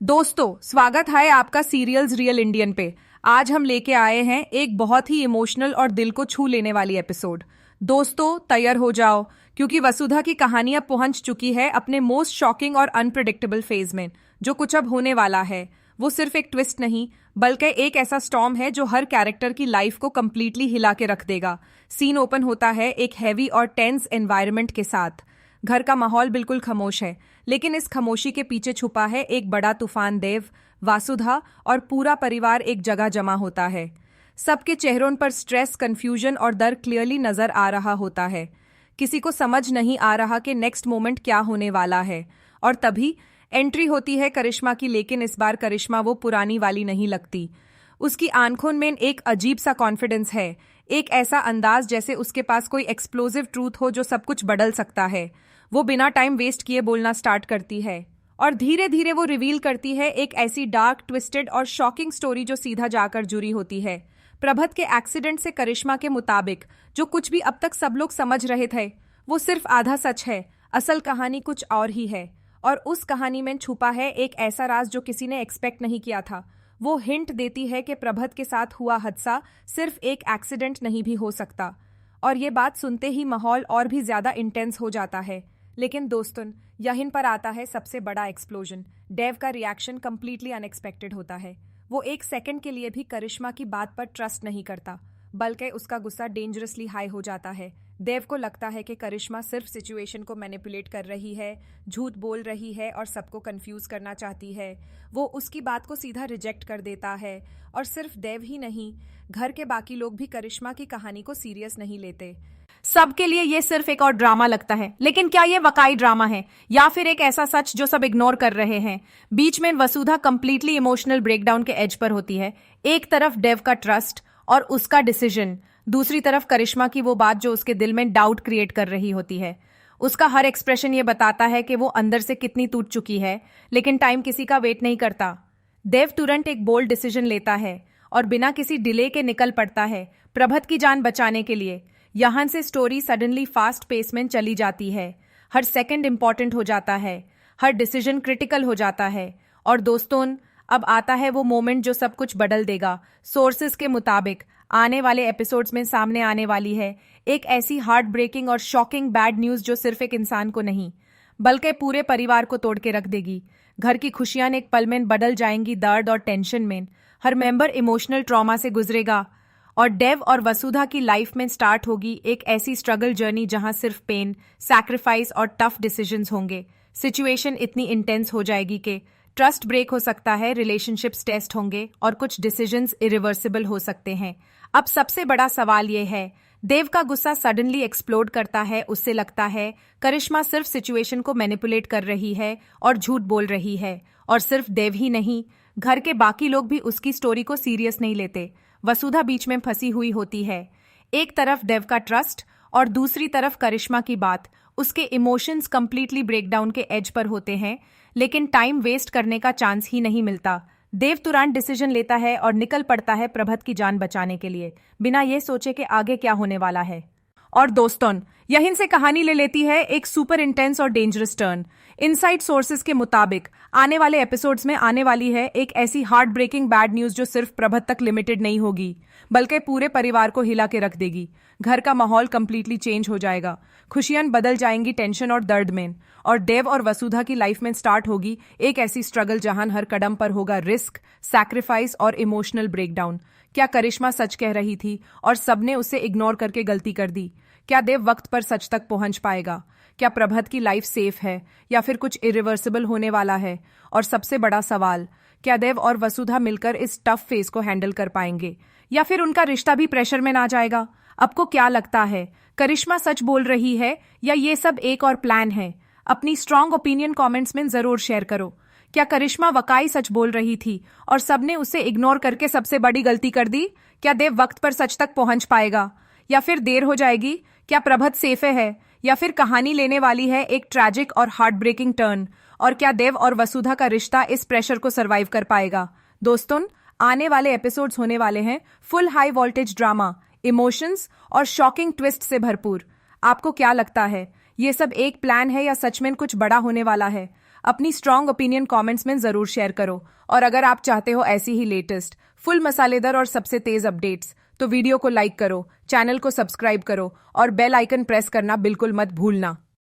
दोस्तों, स्वागत है आपका सीरियल्स रियल इंडियन पे। आज हम लेके आए हैं एक बहुत ही इमोशनल और दिल को छू लेने वाली एपिसोड। दोस्तों, तैयार हो जाओ क्योंकि वसुधा की कहानी अब पहुंच चुकी है अपने मोस्ट शॉकिंग और अनप्रिडिक्टेबल फेज में। जो कुछ अब होने वाला है वो सिर्फ एक ट्विस्ट नहीं बल्कि एक ऐसा स्टॉर्म है जो हर कैरेक्टर की लाइफ को कंप्लीटली हिला के रख देगा। सीन ओपन होता है एक हैवी और टेंस एनवायरनमेंट के साथ। घर का माहौल बिल्कुल खामोश है, लेकिन इस खामोशी के पीछे छुपा है एक बड़ा तूफान। देव, वासुधा और पूरा परिवार एक जगह जमा होता है। सबके चेहरों पर स्ट्रेस, कंफ्यूजन और डर क्लियरली नजर आ रहा होता है। किसी को समझ नहीं आ रहा कि नेक्स्ट मोमेंट क्या होने वाला है। और तभी एंट्री होती है करिश्मा की, लेकिन इस बार करिश्मा वो पुरानी वाली नहीं लगती। उसकी आंखों में एक अजीब सा कॉन्फिडेंस है, एक ऐसा अंदाज जैसे उसके पास कोई एक्सप्लोसिव ट्रूथ हो जो सब कुछ बदल सकता है। वो बिना टाइम वेस्ट किए बोलना स्टार्ट करती है और धीरे धीरे वो रिवील करती है एक ऐसी डार्क, ट्विस्टेड और शॉकिंग स्टोरी जो सीधा जाकर जुड़ी होती है प्रभत के एक्सीडेंट से। करिश्मा के मुताबिक जो कुछ भी अब तक सब लोग समझ रहे थे वो सिर्फ आधा सच है। असल कहानी कुछ और ही है, और उस कहानी में छुपा है एक ऐसा राज जो किसी ने एक्सपेक्ट नहीं किया था। वो हिंट देती है कि प्रभत के साथ हुआ हादसा सिर्फ एक एक्सीडेंट नहीं भी हो सकता। और ये बात सुनते ही माहौल और भी ज्यादा इंटेंस हो जाता है। लेकिन दोस्तों, यहीं पर आता है सबसे बड़ा एक्सप्लोजन। डेव का रिएक्शन कंप्लीटली अनएक्सपेक्टेड होता है। वो एक सेकंड के लिए भी करिश्मा की बात पर ट्रस्ट नहीं करता, बल्कि उसका गुस्सा डेंजरसली हाई हो जाता है। देव को लगता है कि करिश्मा सिर्फ सिचुएशन को मैनिपुलेट कर रही है, झूठ बोल रही है और सबको कंफ्यूज करना चाहती है। वो उसकी बात को सीधा रिजेक्ट कर देता है। और सिर्फ देव ही नहीं, घर के बाकी लोग भी करिश्मा की कहानी को सीरियस नहीं लेते। सबके लिए ये सिर्फ एक और ड्रामा लगता है। लेकिन क्या ये वाकई ड्रामा है या फिर एक ऐसा सच जो सब इग्नोर कर रहे हैं? बीच में वसुधा कंप्लीटली इमोशनल ब्रेकडाउन के एज पर होती है। एक तरफ डेव का ट्रस्ट और उसका डिसीजन, दूसरी तरफ करिश्मा की वो बात जो उसके दिल में डाउट क्रिएट कर रही होती है। उसका हर एक्सप्रेशन ये बताता है कि वो अंदर से कितनी टूट चुकी है। लेकिन टाइम किसी का वेट नहीं करता। देव तुरंत एक बोल्ड डिसीजन लेता है और बिना किसी डिले के निकल पड़ता है प्रभत की जान बचाने के लिए। यहां से स्टोरी सडनली फास्ट पेस में चली जाती है। हर सेकंड इंपॉर्टेंट हो जाता है, हर डिसीजन क्रिटिकल हो जाता है। और दोस्तों, अब आता है वो मोमेंट जो सब कुछ बदल देगा। सोर्सेस के मुताबिक आने वाले एपिसोड्स में सामने आने वाली है एक ऐसी हार्ट ब्रेकिंग और शॉकिंग बैड न्यूज जो सिर्फ एक इंसान को नहीं बल्कि पूरे परिवार को तोड़ के रख देगी। घर की खुशियां एक पल में बदल जाएंगी दर्द और टेंशन में। हर मेंबर इमोशनल ट्रॉमा से गुजरेगा और डेव और वसुधा की लाइफ में स्टार्ट होगी एक ऐसी स्ट्रगल जर्नी जहां सिर्फ पेन, सैक्रिफाइस और टफ डिसीजंस होंगे। सिचुएशन इतनी इंटेंस हो जाएगी कि ट्रस्ट ब्रेक हो सकता है, रिलेशनशिप्स टेस्ट होंगे और कुछ डिसीजंस इरिवर्सिबल हो सकते हैं। अब सबसे बड़ा सवाल यह है, देव का गुस्सा सडनली एक्सप्लोड करता है। उससे लगता है करिश्मा सिर्फ सिचुएशन को मैनिपुलेट कर रही है और झूठ बोल रही है। और सिर्फ देव ही नहीं, घर के बाकी लोग भी उसकी स्टोरी को सीरियस नहीं लेते। वसुधा बीच में फंसी हुई होती है। एक तरफ देव का ट्रस्ट और दूसरी तरफ करिश्मा की बात। उसके इमोशंस कंप्लीटली ब्रेकडाउन के एज पर होते हैं, लेकिन टाइम वेस्ट करने का चांस ही नहीं मिलता। देव तुरंत डिसीजन लेता है और निकल पड़ता है प्रभत की जान बचाने के लिए, बिना ये सोचे कि आगे क्या होने वाला है। और दोस्तों, यहीं से कहानी ले लेती है एक सुपर इंटेंस और डेंजरस टर्न। इनसाइड सोर्सेज के मुताबिक आने वाले एपिसोड्स में आने वाली है एक ऐसी हार्ट ब्रेकिंग बैड न्यूज जो सिर्फ प्रभत तक लिमिटेड नहीं होगी बल्कि पूरे परिवार को हिला के रख देगी। घर का माहौल कंप्लीटली चेंज हो जाएगा, खुशियां बदल जाएंगी टेंशन और दर्द में। और देव और वसुधा की लाइफ में स्टार्ट होगी एक ऐसी स्ट्रगल जहां हर कदम पर होगा रिस्क, सैक्रिफाइस और इमोशनल ब्रेकडाउन। क्या करिश्मा सच कह रही थी और सबने उसे इग्नोर करके गलती कर दी? क्या देव वक्त पर सच तक पहुंच पाएगा? क्या प्रभत की लाइफ सेफ है या फिर कुछ इरिवर्सिबल होने वाला है? और सबसे बड़ा सवाल, क्या देव और वसुधा मिलकर इस टफ फेज को हैंडल कर पाएंगे या फिर उनका रिश्ता भी प्रेशर में ना जाएगा? आपको क्या लगता है, करिश्मा सच बोल रही है या ये सब एक और प्लान है? अपनी स्ट्रॉन्ग ओपिनियन कमेंट्स में जरूर शेयर करो। क्या करिश्मा वाकई सच बोल रही थी और सबने उसे इग्नोर करके सबसे बड़ी गलती कर दी? क्या देव वक्त पर सच तक पहुंच पाएगा या फिर देर हो जाएगी? क्या प्रभत सेफ है या फिर कहानी लेने वाली है एक ट्रैजिक और हार्ट ब्रेकिंग टर्न? और क्या देव और वसुधा का रिश्ता इस प्रेशर को सरवाइव कर पाएगा? दोस्तों, आने वाले एपिसोड्स होने वाले हैं full high voltage drama, emotions और शॉकिंग ट्विस्ट से भरपूर। आपको क्या लगता है, ये सब एक प्लान है या सच में कुछ बड़ा होने वाला है? अपनी स्ट्रॉन्ग ओपिनियन कमेंट्स में जरूर शेयर करो। और अगर आप चाहते हो ऐसी ही लेटेस्ट फुल मसालेदार और सबसे तेज अपडेट्स, तो वीडियो को लाइक करो, चैनल को सब्सक्राइब करो और बेल आइकन प्रेस करना बिल्कुल मत भूलना।